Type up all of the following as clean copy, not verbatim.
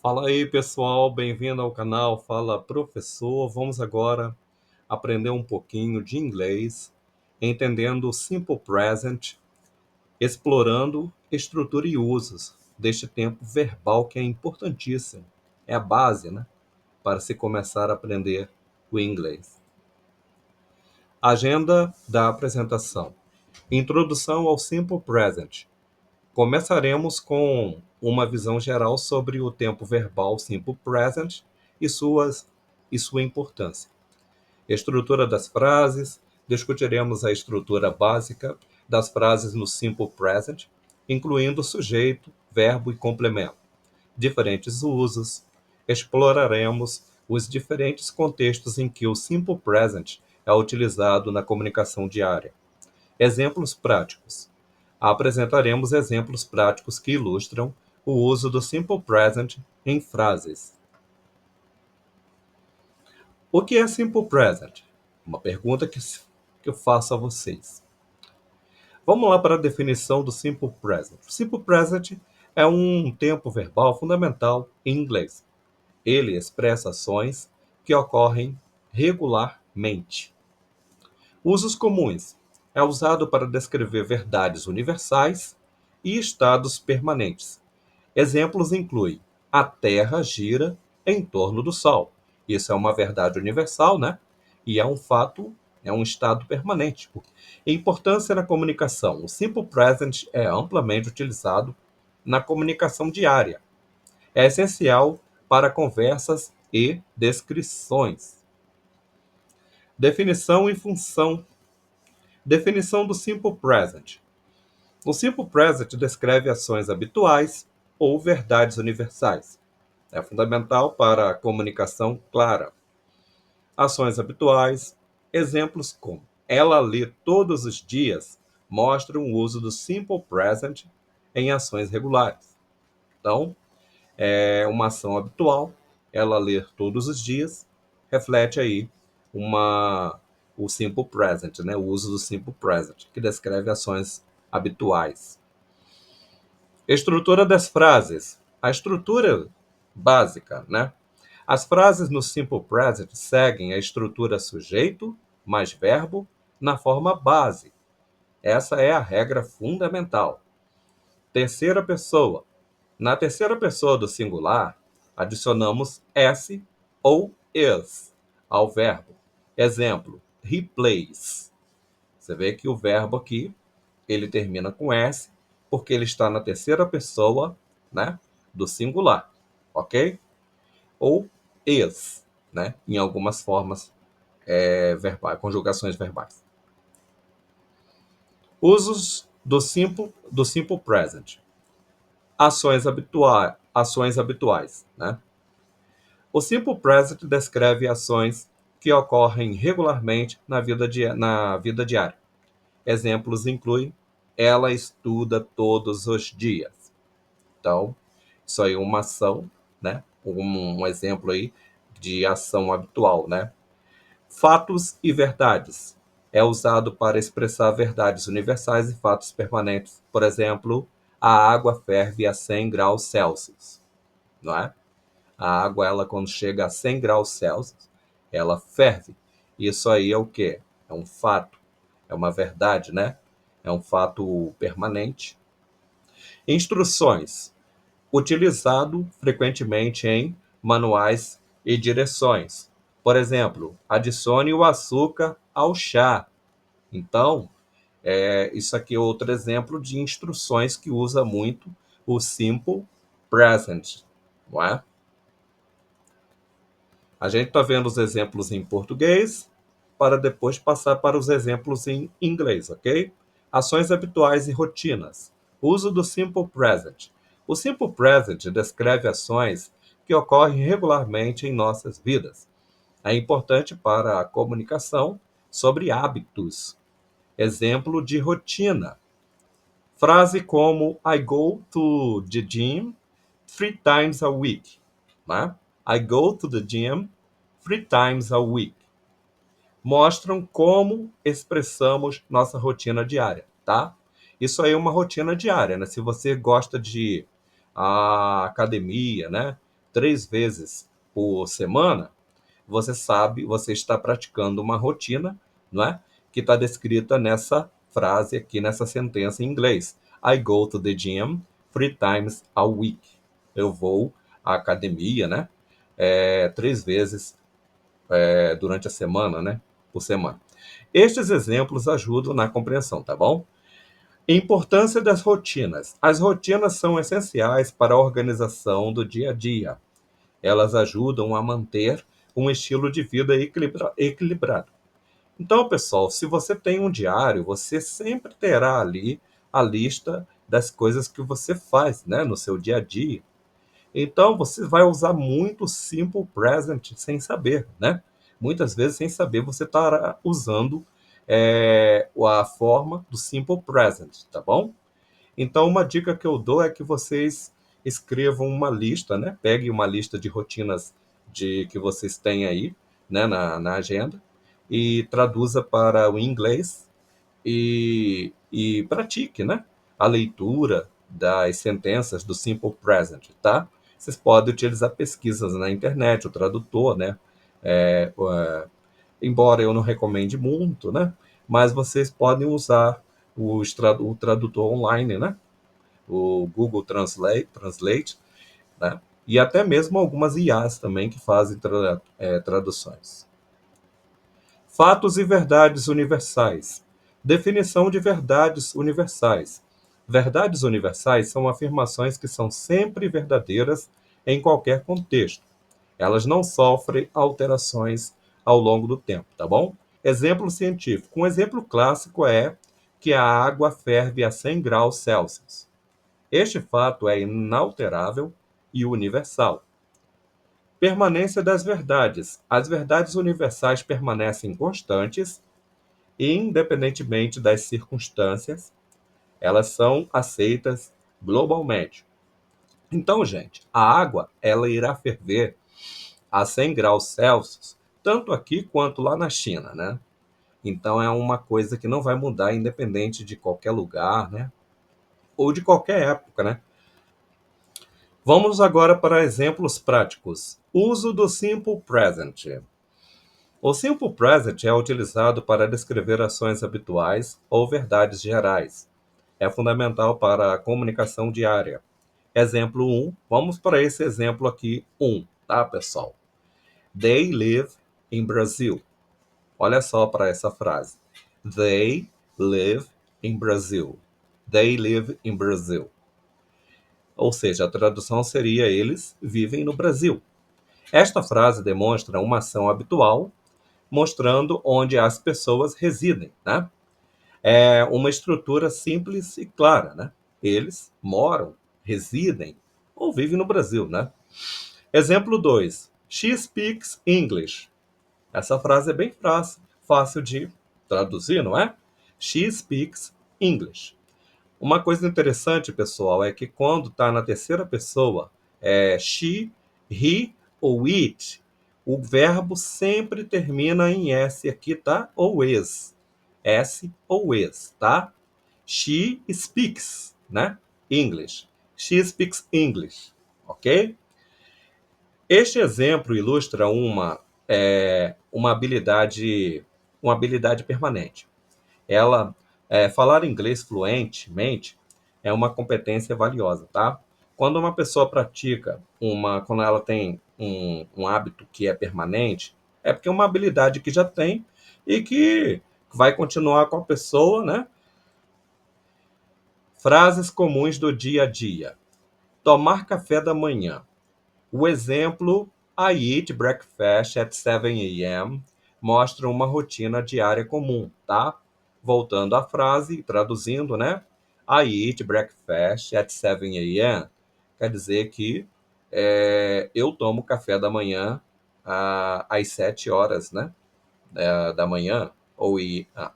Fala aí, pessoal, bem-vindo ao canal Fala Professor. Vamos agora aprender um pouquinho de inglês, entendendo o Simple Present, explorando estrutura e usos deste tempo verbal que é importantíssimo. É a base, né, para se começar a aprender o inglês. Agenda da apresentação. Introdução ao Simple Present. Começaremos com uma visão geral sobre o tempo verbal Simple Present e sua importância. Estrutura das frases. Discutiremos a estrutura básica das frases no Simple Present, incluindo sujeito, verbo e complemento. Diferentes usos. Exploraremos os diferentes contextos em que o Simple Present é utilizado na comunicação diária. Exemplos práticos. Apresentaremos exemplos práticos que ilustram o uso do Simple Present em frases. O que é Simple Present? Uma pergunta que eu faço a vocês. Vamos lá para a definição do Simple Present. O Simple Present é um tempo verbal fundamental em inglês. Ele expressa ações que ocorrem regularmente. Usos comuns. É usado para descrever verdades universais e estados permanentes. Exemplos incluem: a Terra gira em torno do Sol. Isso é uma verdade universal, né? E é um fato, é um estado permanente. Importância na comunicação. O Simple Present é amplamente utilizado na comunicação diária. É essencial para conversas e descrições. Definição e função. Definição do Simple Present. O Simple Present descreve ações habituais ou verdades universais. É fundamental para a comunicação clara. Ações habituais. Exemplos como: ela lê todos os dias mostram o uso do Simple Present em ações regulares. Então, é uma ação habitual. Ela lê todos os dias reflete aí o Simple Present, né? O uso do Simple Present, que descreve ações habituais. Estrutura das frases. A estrutura básica, né? As frases no Simple Present seguem a estrutura sujeito mais verbo na forma base. Essa é a regra fundamental. Terceira pessoa. Na terceira pessoa do singular, adicionamos s ou is ao verbo. Exemplo: he plays. Você vê que o verbo aqui, ele termina com s, porque ele está na terceira pessoa, né, do singular, ok? Ou is, né, em algumas formas verbais, conjugações verbais. Usos do simple present. Ações habituais, né? O Simple Present descreve ações que ocorrem regularmente na vida diária. Exemplos incluem: ela estuda todos os dias. Então, isso aí é uma ação, né? Um exemplo aí de ação habitual, né? Fatos e verdades. É usado para expressar verdades universais e fatos permanentes. Por exemplo, a água ferve a 100 graus Celsius, não é? A água, ela, quando chega a 100 graus Celsius, ela ferve. Isso aí é o quê? É um fato, é uma verdade, né? É um fato permanente. Instruções. Utilizado frequentemente em manuais e direções. Por exemplo, adicione o açúcar ao chá. Então, isso aqui é outro exemplo de instruções que usa muito o Simple Present, não é? A gente está vendo os exemplos em português, para depois passar para os exemplos em inglês, ok? Ações habituais e rotinas. Uso do Simple Present. O Simple Present descreve ações que ocorrem regularmente em nossas vidas. É importante para a comunicação sobre hábitos. Exemplo de rotina. Frase como I go to the gym 3 times a week. Né? I go to the gym 3 times a week. Mostram como expressamos nossa rotina diária, tá? Isso aí é uma rotina diária, né? Se você gosta de academia, né? 3 vezes por semana, você sabe, você está praticando uma rotina, não é? Que está descrita nessa frase aqui, nessa sentença em inglês. I go to the gym 3 times a week. Eu vou à academia, né? 3 vezes durante a semana, né? Por semana. Estes exemplos ajudam na compreensão, tá bom? Importância das rotinas. As rotinas são essenciais para a organização do dia a dia. Elas ajudam a manter um estilo de vida equilibrado. Então, pessoal, se você tem um diário, você sempre terá ali a lista das coisas que você faz, né, no seu dia a dia. Então, você vai usar muito o simple present sem saber, né? Muitas vezes, sem saber, você estará usando a forma do simple present, tá bom? Então, uma dica que eu dou é que vocês escrevam uma lista, né? Peguem uma lista de rotinas que vocês têm aí, né, na agenda, e traduza para o inglês e pratique, né, a leitura das sentenças do Simple Present, tá? Vocês podem utilizar pesquisas na internet, o tradutor, né? É, embora eu não recomende muito, né? Mas vocês podem usar o tradutor online, né? O Google Translate, né? E até mesmo algumas IAs também que fazem traduções. Fatos e verdades universais. Definição de verdades universais. Verdades universais são afirmações que são sempre verdadeiras em qualquer contexto. Elas não sofrem alterações ao longo do tempo, tá bom? Exemplo científico. Um exemplo clássico é que a água ferve a 100 graus Celsius. Este fato é inalterável e universal. Permanência das verdades. As verdades universais permanecem constantes, independentemente das circunstâncias, elas são aceitas globalmente. Então, gente, a água, ela irá ferver a 100 graus Celsius, tanto aqui quanto lá na China, né? Então, é uma coisa que não vai mudar independente de qualquer lugar, né? Ou de qualquer época, né? Vamos agora para exemplos práticos. Uso do Simple Present. O Simple Present é utilizado para descrever ações habituais ou verdades gerais. É fundamental para a comunicação diária. Exemplo 1, vamos para esse exemplo aqui 1, tá, pessoal? They live in Brazil. Olha só para essa frase. They live in Brazil. They live in Brazil. Ou seja, a tradução seria eles vivem no Brasil. Esta frase demonstra uma ação habitual, mostrando onde as pessoas residem, né? É uma estrutura simples e clara, né? Eles moram, residem ou vivem no Brasil, né? Exemplo 2. She speaks English. Essa frase é bem fácil de traduzir, não é? She speaks English. Uma coisa interessante, pessoal, é que quando está na terceira pessoa, she, he ou it, o verbo sempre termina em S aqui, tá? Ou is. S ou is, tá? She speaks, né? English. She speaks English, ok? Este exemplo ilustra uma habilidade permanente. Falar inglês fluentemente é uma competência valiosa, tá? Quando uma pessoa quando ela tem um hábito que é permanente, é porque é uma habilidade que já tem e que vai continuar com a pessoa, né? Frases comuns do dia a dia. Tomar café da manhã. O exemplo I eat breakfast at 7 a.m. mostra uma rotina diária comum, tá? Voltando à frase, traduzindo, né? I eat breakfast at 7 a.m. Quer dizer que eu tomo café da manhã às 7 horas, né? Da manhã, ou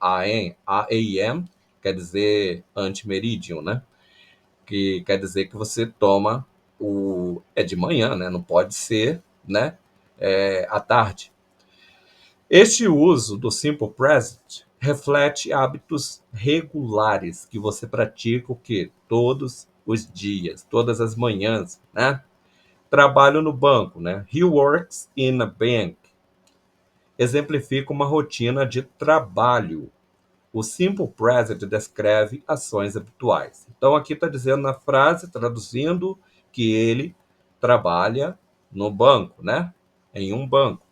a.m. quer dizer antemeridium, né? Que quer dizer que você toma de manhã, né? Não pode ser, né? À tarde. Este uso do Simple Present reflete hábitos regulares que você pratica o quê? Todos os dias, todas as manhãs, né? Trabalho no banco, né? He works in a bank. Exemplifica uma rotina de trabalho. O simple present descreve ações habituais. Então, aqui está dizendo na frase, traduzindo, que ele trabalha no banco, né? Em um banco,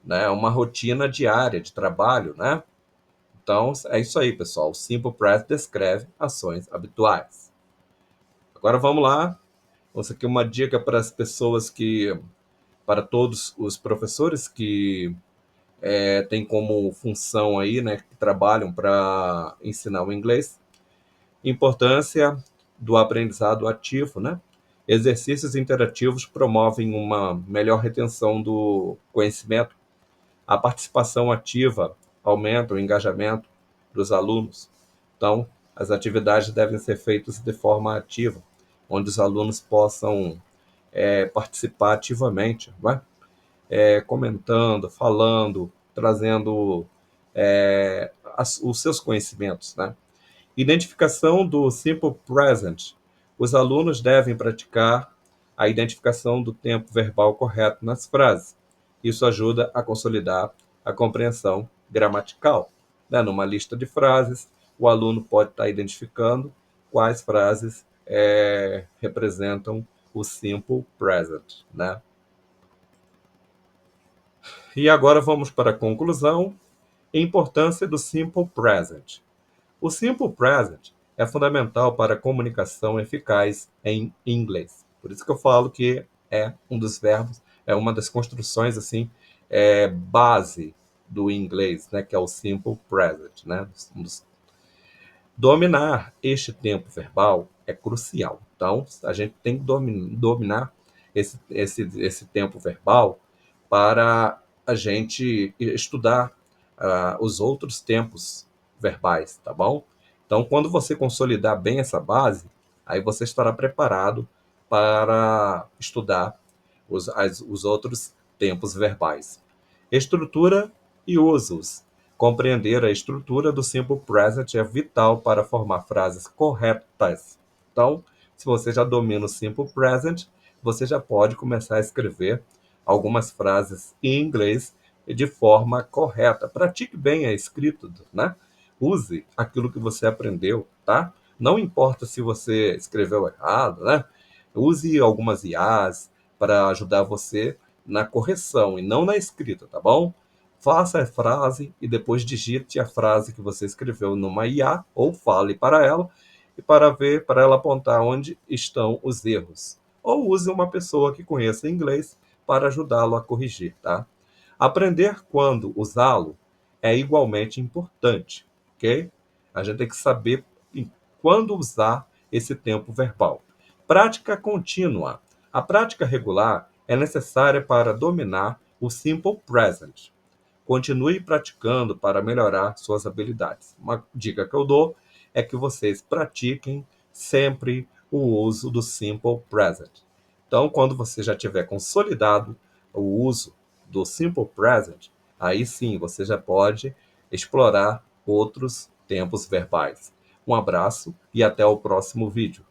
né? Uma rotina diária de trabalho, né? Então, é isso aí, pessoal. O simple present descreve ações habituais. Agora, vamos lá. Essa aqui é uma dica para as pessoas para todos os professores que têm como função aí, né? Que trabalham para ensinar o inglês. Importância do aprendizado ativo, né? Exercícios interativos promovem uma melhor retenção do conhecimento. A participação ativa aumenta o engajamento dos alunos. Então, as atividades devem ser feitas de forma ativa, onde os alunos possam participar ativamente, não é? Comentando, falando, trazendo os seus conhecimentos, né? Identificação do simple present. Os alunos devem praticar a identificação do tempo verbal correto nas frases. Isso ajuda a consolidar a compreensão gramatical, né? Numa lista de frases, o aluno pode estar identificando quais frases representam o simple present, né? E agora vamos para a conclusão. Importância do simple present. O simple present é fundamental para a comunicação eficaz em inglês. Por isso que eu falo que é um dos verbos, é uma das construções assim, base do inglês, né, que é o simple present, né? Dominar este tempo verbal é crucial. Então, a gente tem que dominar esse tempo verbal para a gente estudar os outros tempos verbais, tá bom? Então, quando você consolidar bem essa base, aí você estará preparado para estudar os outros tempos verbais. Estrutura e usos. Compreender a estrutura do simple present é vital para formar frases corretas. Então, se você já domina o simple present, você já pode começar a escrever algumas frases em inglês de forma correta. Pratique bem a escrita, né? Use aquilo que você aprendeu, tá? Não importa se você escreveu errado, né? Use algumas IAs para ajudar você na correção e não na escrita, tá bom? Faça a frase e depois digite a frase que você escreveu numa IA ou fale para ela e para ela apontar onde estão os erros. Ou use uma pessoa que conheça inglês para ajudá-lo a corrigir, tá? Aprender quando usá-lo é igualmente importante, ok? A gente tem que saber quando usar esse tempo verbal. Prática contínua. A prática regular é necessária para dominar o simple present. Continue praticando para melhorar suas habilidades. Uma dica que eu dou é que vocês pratiquem sempre o uso do simple present. Então, quando você já tiver consolidado o uso do simple present, aí sim você já pode explorar outros tempos verbais. Um abraço e até o próximo vídeo.